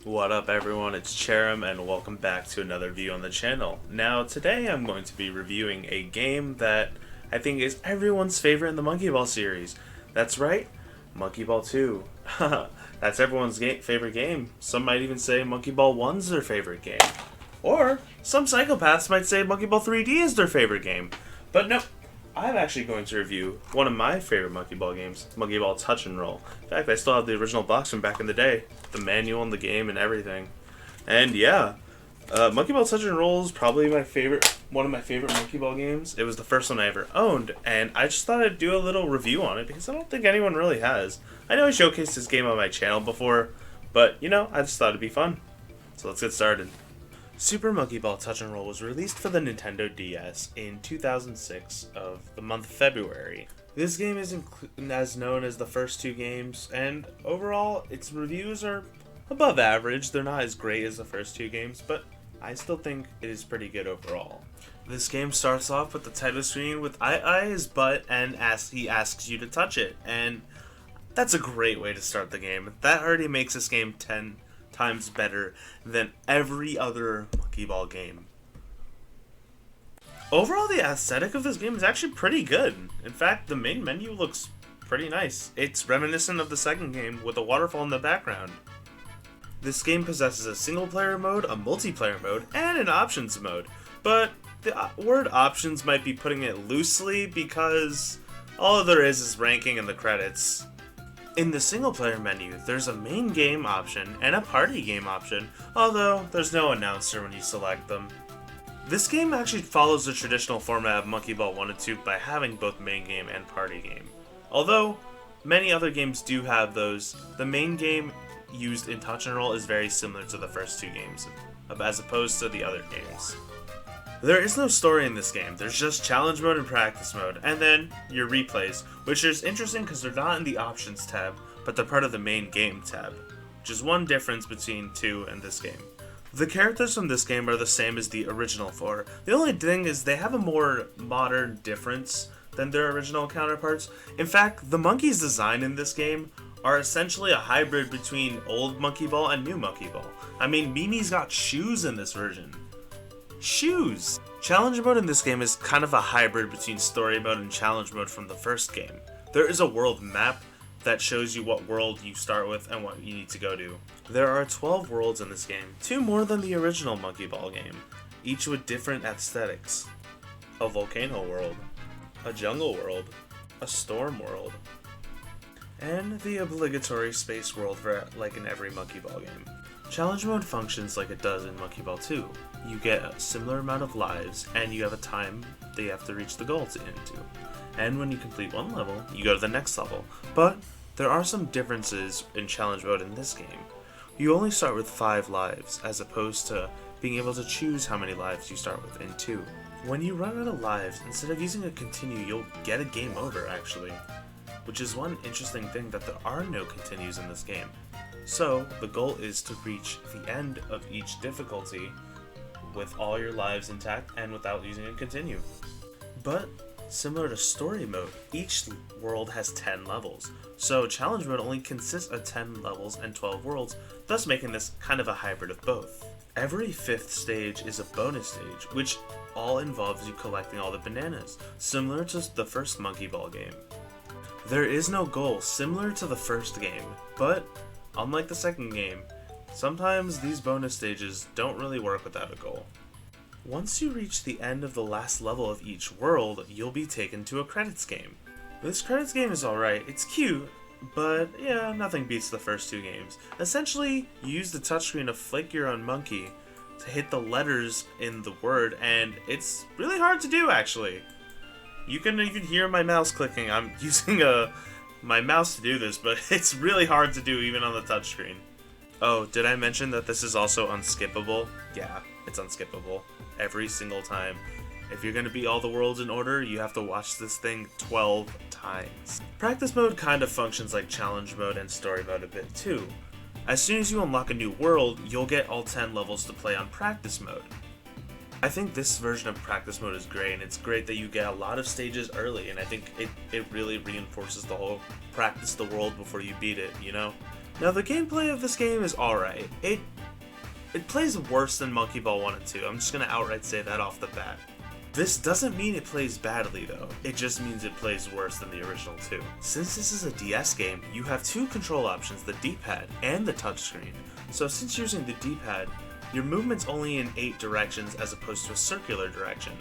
What up everyone, it's Cherim and welcome back to another review on the channel. Now today I'm going to be reviewing a game that I think is everyone's favorite in the Monkey Ball series. That's right, Monkey Ball 2. That's everyone's favorite game. Some might even say Monkey Ball 1's their favorite game. Or some psychopaths might say Monkey Ball 3D is their favorite game. But no, I'm actually going to review one of my favorite Monkey Ball games, Monkey Ball Touch and Roll. In fact, I still have the original box from back in the day, the manual and the game and everything. And yeah, Monkey Ball Touch and Roll is probably one of my favorite Monkey Ball games. It was the first one I ever owned, and I just thought I'd do a little review on it because I don't think anyone really has. I know I showcased this game on my channel before, but I just thought it'd be fun. So let's get started. Super Monkey Ball Touch and Roll was released for the Nintendo DS in 2006 of the month of February. This game is as known as the first two games, and overall, its reviews are above average. They're not as great as the first two games, but I still think it is pretty good overall. This game starts off with the title screen with his butt, and he asks you to touch it, and that's a great way to start the game. That already makes this game 10 times better than every other Monkey Ball game. Overall, the aesthetic of this game is actually pretty good. In fact, the main menu looks pretty nice. It's reminiscent of the second game with a waterfall in the background. This game possesses a single player mode, a multiplayer mode, and an options mode. But the word options might be putting it loosely because all there is ranking in the credits. In the single player menu, there's a main game option and a party game option, although there's no announcer when you select them. This game actually follows the traditional format of Monkey Ball 1 and 2 by having both main game and party game. Although many other games do have those, the main game used in Touch and Roll is very similar to the first two games, as opposed to the other games. There is no story in this game, there's just challenge mode and practice mode, and then your replays, which is interesting because they're not in the options tab, but they're part of the main game tab, which is one difference between 2 and this game. The characters from this game are the same as the original 4. The only thing is they have a more modern difference than their original counterparts. In fact, the monkeys' design in this game are essentially a hybrid between old Monkey Ball and new Monkey Ball. I mean, Mimi's got shoes in this version. Shoes! Challenge mode in this game is kind of a hybrid between story mode and challenge mode from the first game. There is a world map that shows you what world you start with and what you need to go to. There are 12 worlds in this game, 2 more than the original Monkey Ball game, each with different aesthetics. A volcano world, a jungle world, a storm world, and the obligatory space world like in every Monkey Ball game. Challenge mode functions like it does in Monkey Ball 2. You get a similar amount of lives, and you have a time that you have to reach the goal into. And when you complete one level, you go to the next level. But there are some differences in challenge mode in this game. You only start with 5 lives, as opposed to being able to choose how many lives you start with in 2. When you run out of lives, instead of using a continue, you'll get a game over actually. Which is one interesting thing, that there are no continues in this game. So, the goal is to reach the end of each difficulty with all your lives intact and without using a continue. But, similar to story mode, each world has 10 levels. So, challenge mode only consists of 10 levels and 12 worlds, thus making this kind of a hybrid of both. Every 5th stage is a bonus stage, which all involves you collecting all the bananas, similar to the first Monkey Ball game. There is no goal, similar to the first game, but unlike the second game, sometimes these bonus stages don't really work without a goal. Once you reach the end of the last level of each world, you'll be taken to a credits game. This credits game is alright, it's cute, but yeah, nothing beats the first two games. Essentially, you use the touchscreen to flick your own monkey to hit the letters in the word, and it's really hard to do actually. You can even hear my mouse clicking. I'm using my mouse to do this, but it's really hard to do even on the touchscreen. Oh, did I mention that this is also unskippable? Yeah, it's unskippable. Every single time. If you're gonna beat all the worlds in order, you have to watch this thing 12 times. Practice mode kind of functions like challenge mode and story mode a bit too. As soon as you unlock a new world, you'll get all 10 levels to play on practice mode. I think this version of practice mode is great, and it's great that you get a lot of stages early, and I think it really reinforces the whole practice the world before you beat it, you know? Now the gameplay of this game is alright. It plays worse than Monkey Ball 1 and 2, I'm just gonna outright say that off the bat. This doesn't mean it plays badly though, it just means it plays worse than the original 2. Since this is a DS game, you have two control options, the D-pad and the touchscreen. So since using the D-pad, your movement's only in 8 directions as opposed to a circular direction,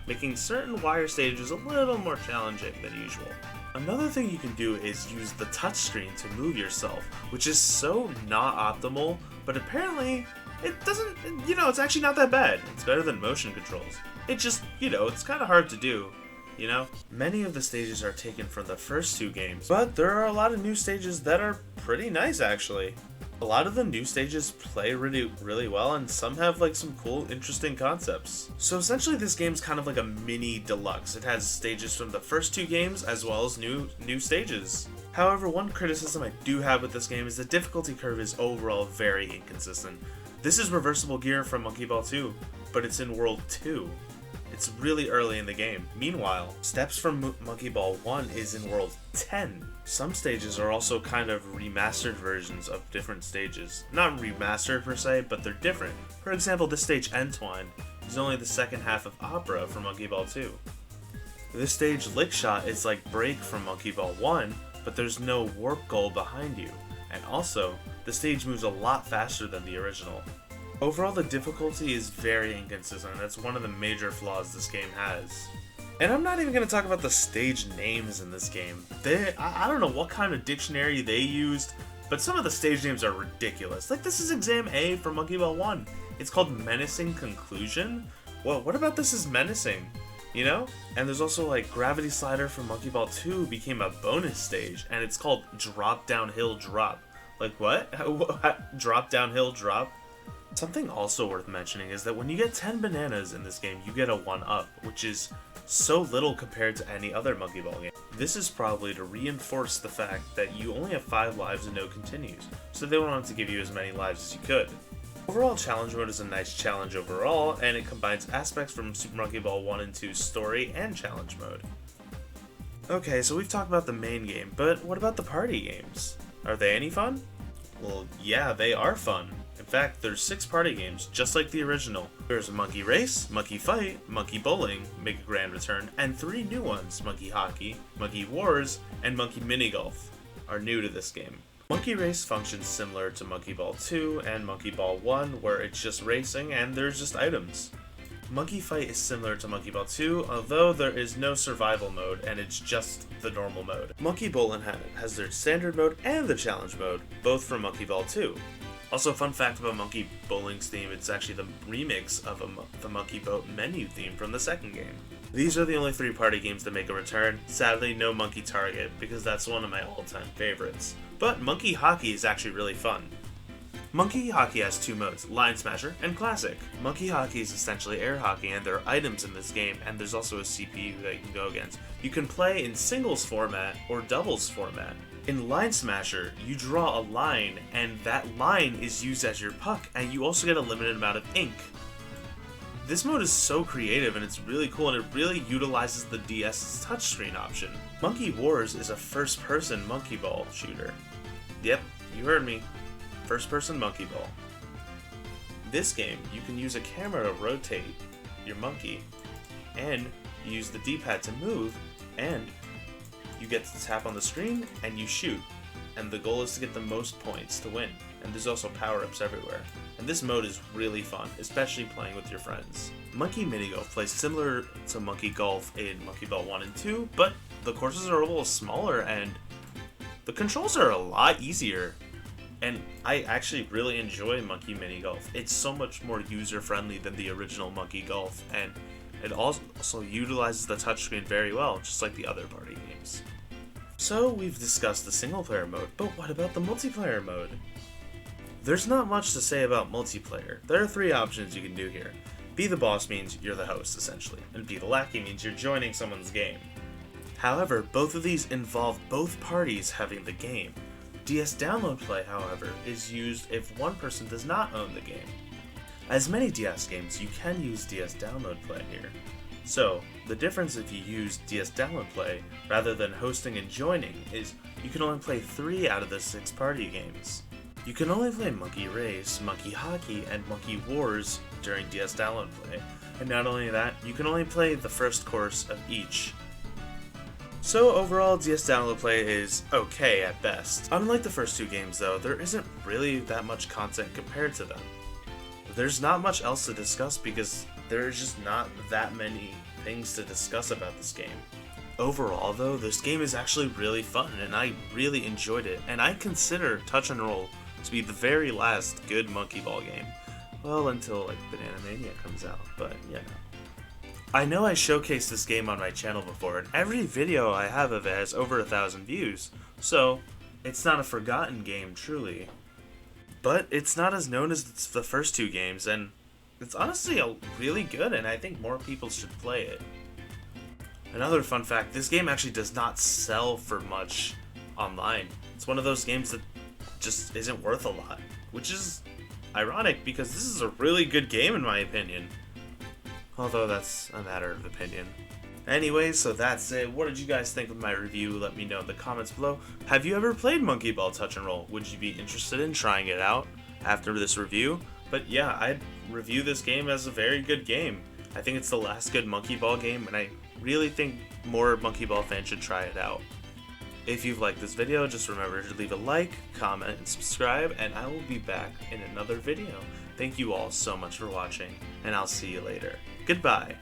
making certain wire stages a little more challenging than usual. Another thing you can do is use the touchscreen to move yourself, which is so not optimal, but apparently it doesn't, it's actually not that bad. It's better than motion controls. It just, it's kind of hard to do, Many of the stages are taken from the first 2 games, but there are a lot of new stages that are pretty nice actually. A lot of the new stages play really well, and some have like some cool, interesting concepts. So essentially this game's kind of like a mini deluxe. It has stages from the first 2 games as well as new stages. However, one criticism I do have with this game is the difficulty curve is overall very inconsistent. This is reversible gear from Monkey Ball 2, but it's in World 2. It's really early in the game. Meanwhile, steps from Monkey Ball 1 is in World 10. Some stages are also kind of remastered versions of different stages. Not remastered per se, but they're different. For example, this stage, Entwine, is only the second half of Opera from Monkey Ball 2. This stage, Lick Shot, is like Break from Monkey Ball 1, but there's no warp goal behind you. And also, the stage moves a lot faster than the original. Overall, the difficulty is very inconsistent. That's one of the major flaws this game has. And I'm not even going to talk about the stage names in this game. I don't know what kind of dictionary they used, but some of the stage names are ridiculous. Like, this is Exam A for Monkey Ball 1. It's called Menacing Conclusion? Well, what about this is menacing? And there's also like Gravity Slider for Monkey Ball 2 became a bonus stage, and it's called Drop Downhill Drop. Like what? Drop Downhill Drop? Something also worth mentioning is that when you get 10 bananas in this game, you get a 1-up, which is so little compared to any other Monkey Ball game. This is probably to reinforce the fact that you only have 5 lives and no continues, so they wanted to give you as many lives as you could. Overall, Challenge Mode is a nice challenge overall, and it combines aspects from Super Monkey Ball 1 and 2's story and Challenge Mode. Okay, so we've talked about the main game, but what about the party games? Are they any fun? Well, yeah, they are fun. In fact, there's 6 party games, just like the original. There's Monkey Race, Monkey Fight, Monkey Bowling, Make a Grand Return, and 3 new ones, Monkey Hockey, Monkey Wars, and Monkey Mini Golf, are new to this game. Monkey Race functions similar to Monkey Ball 2 and Monkey Ball 1, where it's just racing and there's just items. Monkey Fight is similar to Monkey Ball 2, although there is no survival mode and it's just the normal mode. Monkey Bowling has their standard mode and the challenge mode, both from Monkey Ball 2. Also, fun fact about Monkey Bowling's theme, it's actually the remix of the Monkey Boat menu theme from the second game. These are the only 3 party games that make a return. Sadly, no Monkey Target, because that's one of my all-time favorites. But Monkey Hockey is actually really fun. Monkey Hockey has 2 modes, Line Smasher and Classic. Monkey Hockey is essentially air hockey, and there are items in this game, and there's also a CPU that you can go against. You can play in singles format or doubles format. In Line Smasher, you draw a line, and that line is used as your puck, and you also get a limited amount of ink. This mode is so creative, and it's really cool, and it really utilizes the DS's touchscreen option. Monkey Wars is a first-person Monkey Ball shooter. Yep, you heard me. First-person Monkey Ball. This game, you can use a camera to rotate your monkey, and you use the D-pad to move, and you get to tap on the screen, and you shoot. And the goal is to get the most points to win. And there's also power-ups everywhere. And this mode is really fun, especially playing with your friends. Monkey Mini Golf plays similar to Monkey Golf in Monkey Ball 1 and 2, but the courses are a little smaller and the controls are a lot easier. And I actually really enjoy Monkey Mini Golf. It's so much more user-friendly than the original Monkey Golf, and it also utilizes the touchscreen very well, just like the other party games. So we've discussed the single-player mode, but what about the multiplayer mode? There's not much to say about multiplayer. There are 3 options you can do here. Be the boss means you're the host, essentially, and be the lackey means you're joining someone's game. However, both of these involve both parties having the game. DS Download Play, however, is used if one person does not own the game. As many DS games, you can use DS Download Play here. So, the difference if you use DS Download Play rather than hosting and joining is you can only play 3 out of the 6 party games. You can only play Monkey Race, Monkey Hockey, and Monkey Wars during DS Download Play, and not only that, you can only play the first course of each. So overall, DS Download Play is okay at best. Unlike the first two games though, there isn't really that much content compared to them. There's not much else to discuss because there's just not that many things to discuss about this game. Overall though, this game is actually really fun and I really enjoyed it, and I consider Touch and Roll to be the very last good Monkey Ball game. Well, until like Banana Mania comes out, but you know. I know I showcased this game on my channel before, and every video I have of it has over 1,000 views, so it's not a forgotten game, truly. But it's not as known as the first two games, and it's honestly really good, and I think more people should play it. Another fun fact, this game actually does not sell for much online. It's one of those games that just isn't worth a lot, which is ironic because this is a really good game in my opinion. Although that's a matter of opinion. Anyway, so that's it. What did you guys think of my review? Let me know in the comments below. Have you ever played Monkey Ball Touch and Roll? Would you be interested in trying it out after this review? But yeah, I'd review this game as a very good game. I think it's the last good Monkey Ball game, and I really think more Monkey Ball fans should try it out. If you've liked this video, just remember to leave a like, comment, and subscribe, and I will be back in another video. Thank you all so much for watching, and I'll see you later. Goodbye.